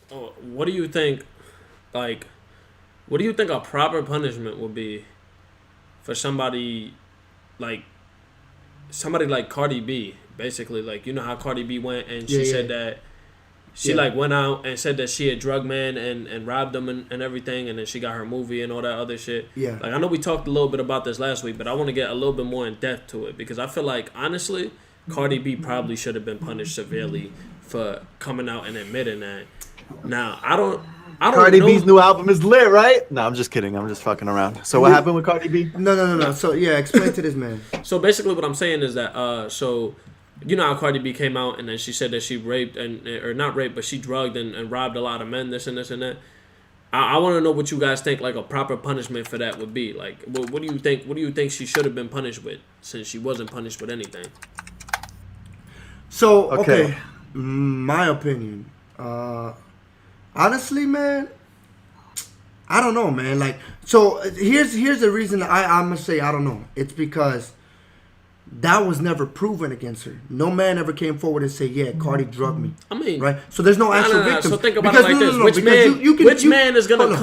what do you think? Like, what do you think a proper punishment would be for like somebody like Cardi B? Basically, like you know how Cardi B went and Yeah, she yeah, said that she yeah, like went out and said that she had drug men and robbed them and everything, and then she got her movie and all that other shit. yeah. Like I know we talked a little bit about this last week, but I want to get a little bit more in depth to it because I feel like honestly, Cardi B probably should have been punished severely for coming out and admitting that. Now I don't Cardi B's know. new album is lit, right? No, I'm just kidding. I'm just fucking around. So what happened with Cardi B? No, no, no, no. No. So yeah, explain to this man. So basically, what I'm saying is that so you know how Cardi B came out and then she said that she raped and or not raped, but she drugged and robbed a lot of men, this and this and that. I want to know what you guys think like a proper punishment for that would be. Like, what do you think? What do you think she should have been punished with, since she wasn't punished with anything? So Okay. okay, my opinion. Honestly, man, I don't know, man. Like, so here's the reason I'm gonna say I don't know. It's because that was never proven against her. No man ever came forward and said, "Yeah, Cardi drugged me." I mean, Right? So there's no actual victim. So think about it like this: which man is gonna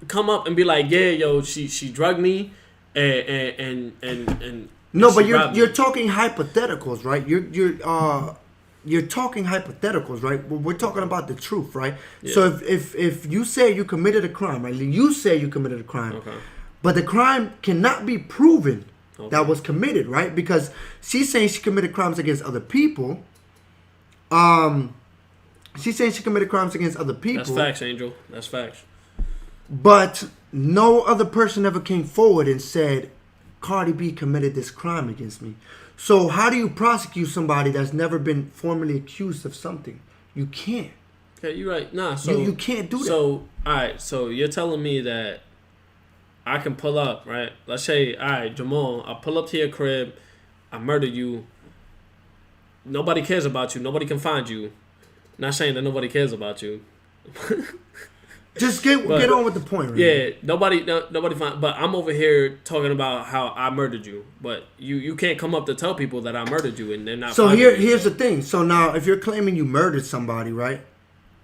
come up and be like, "Yeah, yo, she drugged me, and No, but she robbed you're me." talking hypotheticals, right? You're talking hypotheticals, right? We're talking about the truth, right? Yeah. So if you say you committed a crime, right? You say you committed a crime, Okay. but the crime cannot be proven Okay. that was committed, right? Because she's saying she committed crimes against other people. She's saying she committed crimes against other people. That's facts, Angel. That's facts. But no other person ever came forward and said, Cardi B committed this crime against me. So how do you prosecute somebody that's never been formally accused of something? You can't. Okay, you're right. Nah, so You can't do that. So all right, so you're telling me that I can pull up, right? Let's say, all right, Jamal, I pull up to your crib, I murder you. Nobody cares about you. Nobody can find you. Not saying that nobody cares about you. Just get on with the point, right? Yeah, nobody find. But I'm over here talking about how I murdered you. But you can't come up to tell people that I murdered you, and they're not. So finding you. here's the thing. So now if you're claiming you murdered somebody, right?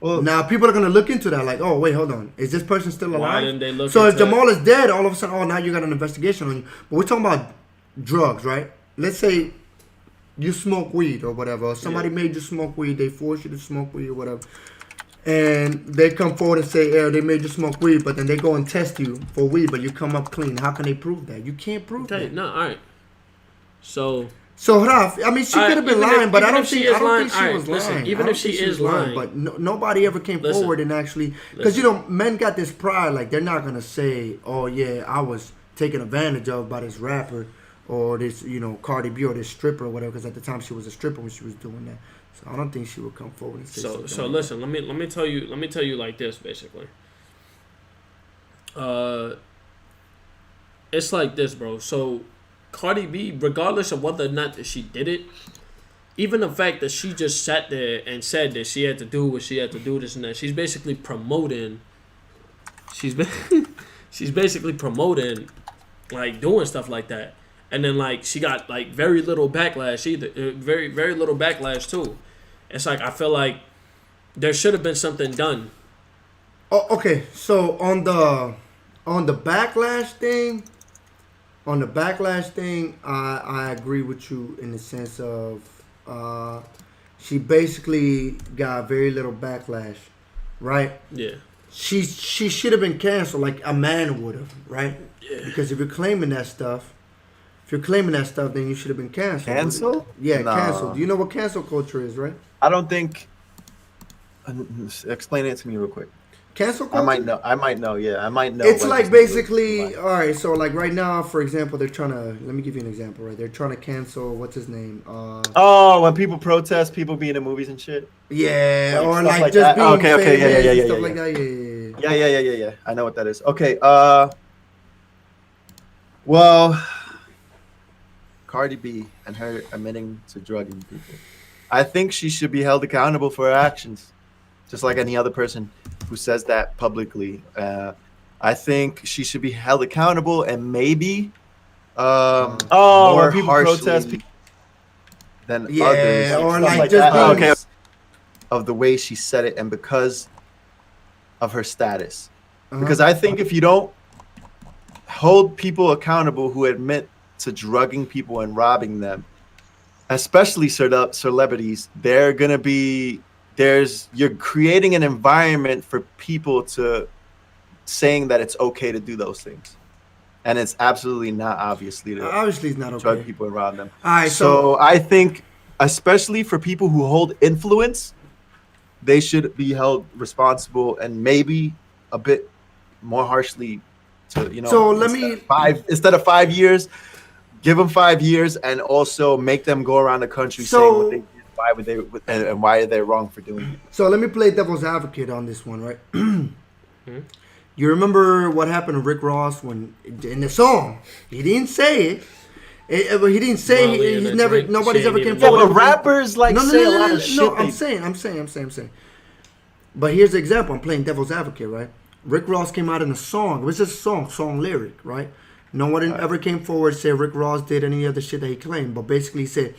Well, Now people are gonna look into that, like, oh wait, hold on, is this person still alive? Why didn't they look so if into Jamal is dead, all of a sudden, oh now you got an investigation on you. But we're talking about drugs, right? Let's say you smoke weed or whatever. Or somebody made you smoke weed. They forced you to smoke weed or whatever. And they come forward and say, "Yeah, they made you smoke weed," but then they go and test you for weed, but you come up clean. How can they prove that? You can't prove Okay, that. no, all right. So So Raf, I mean, she could have been even if- lying, but I even don't if she think is I don't lying- think she alright, was listen, lying. even I don't if she think is lying- but nobody ever came Listen. forward and actually, because you know, men got this pride, like they're not gonna say, "Oh yeah, I was taken advantage of by this rapper." Or this, you know, Cardi B or this stripper or whatever, because at the time she was a stripper when she was doing that. So I don't think she would come forward and say something. So like listen, let me tell you like this basically. It's like this, bro. So Cardi B, regardless of whether or not that she did it, even the fact that she just sat there and said that she had to do what she had to do, this and that, she's basically promoting. She's basically promoting, like doing stuff like that. And then like she got like very little backlash either, very little backlash too. It's like I feel like there should have been something done. Oh, okay. So on the backlash thing, I agree with you in the sense of she basically got very little backlash, right? Yeah. She should have been canceled like a man would have, right? Yeah. Because if you're claiming that stuff, then you should have been canceled. Cancel? Yeah, Nah. canceled. Do you know what cancel culture is, right? I don't think. Explain it to me real quick. Cancel culture? I might know. Yeah, I might know. It's what like this is. basically, all right. So like right now, for example, they're trying to. Let me give you an example. Right, they're trying to cancel. What's his name? Oh, when people protest, people being in movies and shit. Yeah, Like or stuff like like just that. being Okay, okay, famous yeah, and yeah, stuff yeah, like yeah. that. Yeah. I know what that is. Okay. Well, Cardi B and her admitting to drugging people. I think she should be held accountable for her actions, just like any other person who says that publicly. I think she should be held accountable and maybe more when people harshly protest, than Yeah, others. or Stuff like that. just being- okay. Of the way she said it, and because of her status. Because I think if you don't hold people accountable who admit to drugging people and robbing them, especially celebrities, they're gonna be you're creating an environment for people to saying that it's okay to do those things, and it's absolutely not. Obviously it's not okay. Drug people and rob them. All right, so I think, especially for people who hold influence, they should be held responsible and maybe a bit more harshly. To So instead of 5 years, give them 5 years, and also make them go around the country saying what they did, why would they, and why are they wrong for doing it. So let me play devil's advocate on this one, right? You remember what happened to Rick Ross when in the song he didn't say it. He didn't say he's never. Nobody's ever came forward. But rappers say a lot of shit. No, I'm saying. But here's the example. I'm playing devil's advocate, right? Rick Ross came out in a song. It was just a song lyric, right? No one ever came forward and said Rick Ross did any of the shit that he claimed. But basically he said,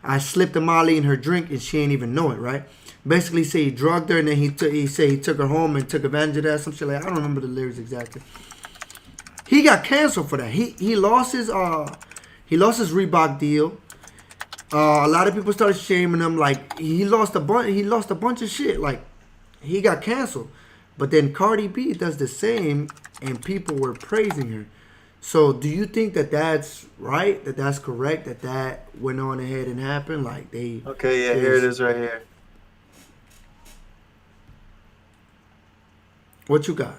I slipped a Molly in her drink and she ain't even know it, right? Basically say he drugged her and then he took her home and took advantage of that. Some shit like that. I don't remember the lyrics exactly. He got canceled for that. He lost his Reebok deal. A lot of people started shaming him. Like he lost a bunch of shit. Like he got canceled. But then Cardi B does the same, and people were praising her. So do you think that that's right? That that's correct? That went on ahead and happened? Like they? Okay, yeah, here it is right here. What you got?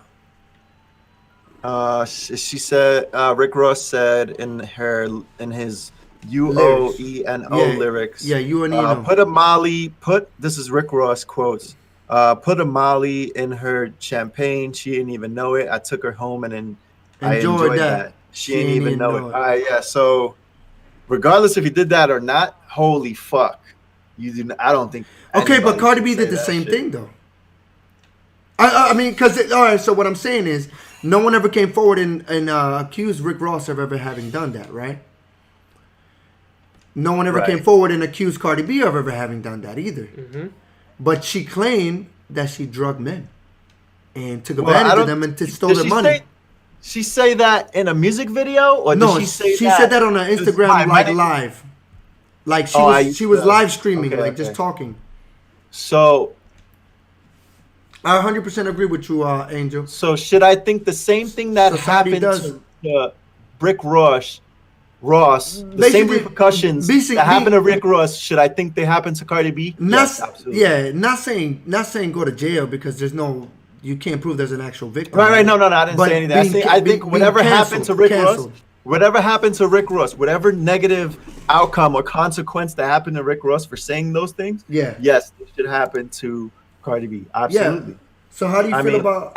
She said Rick Ross said in his UOENO lyrics. Yeah, UNENO. Put a Molly. This is Rick Ross quotes. Put a Molly in her champagne. She didn't even know it. I took her home and I enjoyed that. She didn't even know it. All right, yeah. So, regardless if you did that or not, holy fuck, you didn't. I don't think. Okay, but Cardi B did the same thing though. I mean, because all right. So what I'm saying is, no one ever came forward and accused Rick Ross of ever having done that, right? No one ever came forward and accused Cardi B of ever having done that either. Mm-hmm. But she claimed that she drugged men and took advantage of them and stole their money. She say that in a music video, or no? Did she said that on her Instagram live. Like she was live streaming, just talking. So I 100% agree with you, Angel. So should I think the same thing that happened to Rick Ross? The same repercussions that happened to Rick Ross, should I think they happen to Cardi B? Yes, absolutely. Yeah, not saying go to jail because you can't prove there's an actual victim. Right. No, I didn't say anything. I think whatever happened to Rick Ross, whatever negative outcome or consequence that happened to Rick Ross for saying those things, yes, it should happen to Cardi B. Absolutely. Yeah. So how do you feel about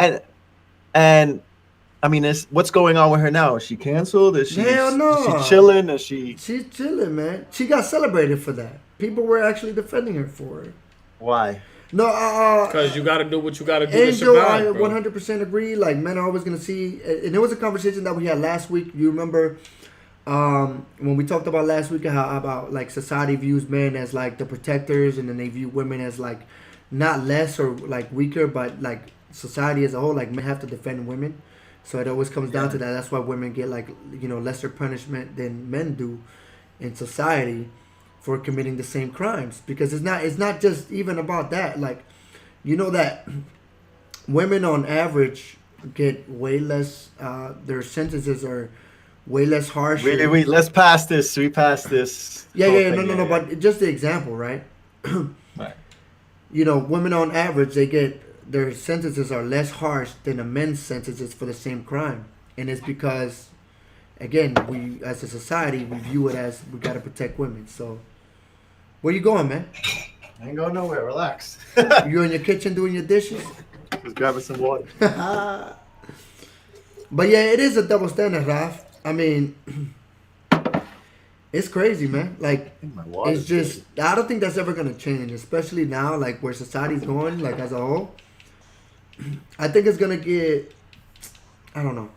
and I mean, what's going on with her now? Is she canceled? Is she chilling? She's chilling, man. She got celebrated for that. People were actually defending her for it. Why? No, because you got to do what you got to do. Angel, to survive, I 100% agree. Like, men are always going to see, and there was a conversation that we had last week. You remember when we talked about last week about like society views men as like the protectors, and then they view women as like not less or like weaker, but like society as a whole, like men have to defend women. So it always comes down to that. That's why women get like, lesser punishment than men do in society for committing the same crimes. Because it's not just even about that. Like, that women on average get way less, their sentences are way less harsh. Wait, let's pass this. We passed this. No, but just the example, right? Right. Women on average, their sentences are less harsh than a men's sentences for the same crime. And it's because, again, we as a society, we view it as we got to protect women. So, where you going, man? I ain't going nowhere. Relax. You in your kitchen doing your dishes? Just grabbing some water. But yeah, it is a double standard, Raf. I mean, it's crazy, man. Like, it's just, I don't think that's ever going to change, especially now, like, where society's going, like, as a whole. I think it's gonna get, I don't know.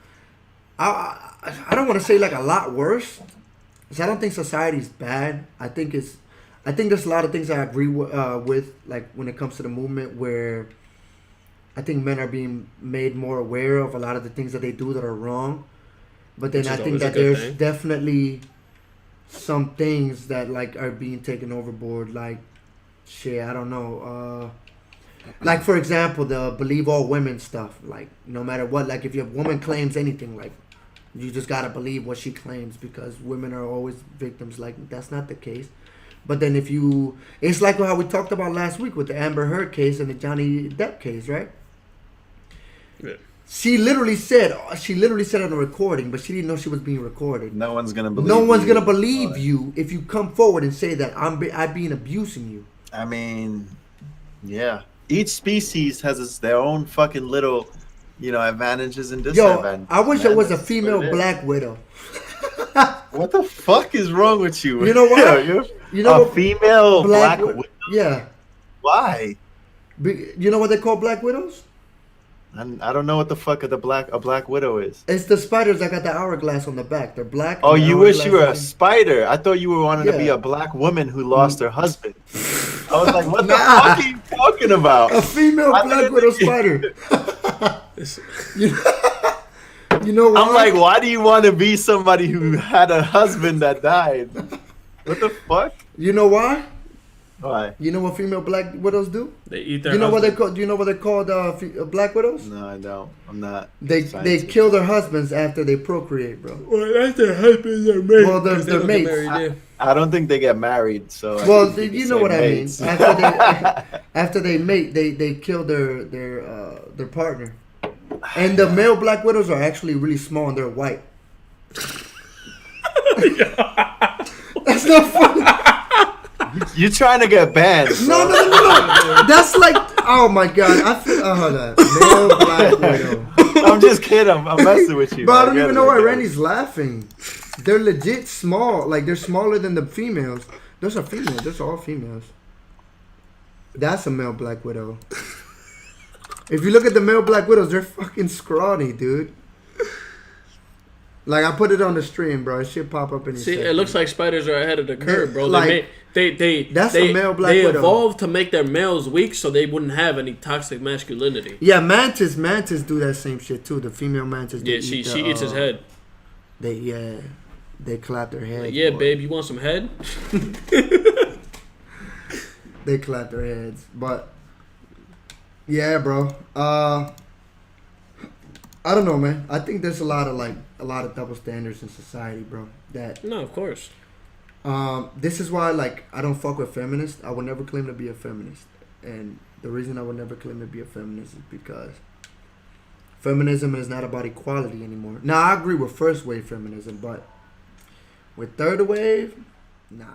I don't want to say like a lot worse, because I don't think society's bad. I think there's a lot of things I agree with, like when it comes to the movement where I think men are being made more aware of a lot of the things that they do that are wrong. But then Which I is think always a that good there's thing. definitely some things that like are being taken overboard. Like, shit, I don't know. Like for example, the believe all women stuff. Like no matter what, like if your woman claims anything, like you just gotta believe what she claims because women are always victims. Like that's not the case. But then if you, it's like how we talked about last week with the Amber Heard case and the Johnny Depp case, right? Yeah. She literally said on a recording, but she didn't know she was being recorded. No one's gonna believe. No one's you. gonna believe you if you come forward and say that I'm being abusing you. I mean, yeah. Each species has their own fucking little, advantages and disadvantages. Yo, I wish there was a That's female what it is. Black Widow. What the fuck is wrong with you? You know what? You're You know a what? female Black Widow? Yeah. Why? You know what they call Black Widows? I don't know what the fuck a Black Widow is. It's the spiders that got the hourglass on the back. They're black. Oh, and the you wish you were a hourglass spider. I thought you were wanting to be Yeah. a black woman who lost her husband. I was like, what the Nah. fuck are you talking about? A female I Black didn't Widow think- spider. You know what? I'm like, why do you want to be somebody who had a husband that died? What the fuck? You know why? Why? You know what female Black Widows do? They eat their. You know what they husband. call? Do you know what they're called? Black Widows? No, I don't. I'm not. They scientific. kill their husbands after they procreate, bro. Well, that's their husbands are married. Well, they're 'cause they don't get mates. married, I don't think they get married, so. I Well, think you can know say what mates. I mean. After they mate, they kill their partner. And the male Black Widows are actually really small and they're white. That's not funny. You're trying to get banned. No. That's like, oh my god. I feel, hold on. Male Black Widow. I'm just kidding. I'm messing with you. But I don't get even it, know why get it. Randy's laughing. They're legit small. Like they're smaller than the females. Those are females. Those are all females. That's a male Black Widow. If you look at the male Black Widows, they're fucking scrawny, dude. Like I put it on the stream, bro. It should pop up in your See, second. it looks like spiders are ahead of the curve, bro. Like, that's a male Black They Widow. evolved to make their males weak, so they wouldn't have any toxic masculinity. Yeah, mantis do that same shit too. The female mantis. Yeah, she eats his head. They clap their heads. Like, yeah, boy. babe, you want some head? They clap their heads, but yeah, bro. I don't know, man. I think there's a lot of double standards in society, bro. That No, of course. this is why I don't fuck with feminists. I would never claim to be a feminist, and the reason I would never claim to be a feminist is because feminism is not about equality anymore. Now I agree with first wave feminism, but with third wave, nah.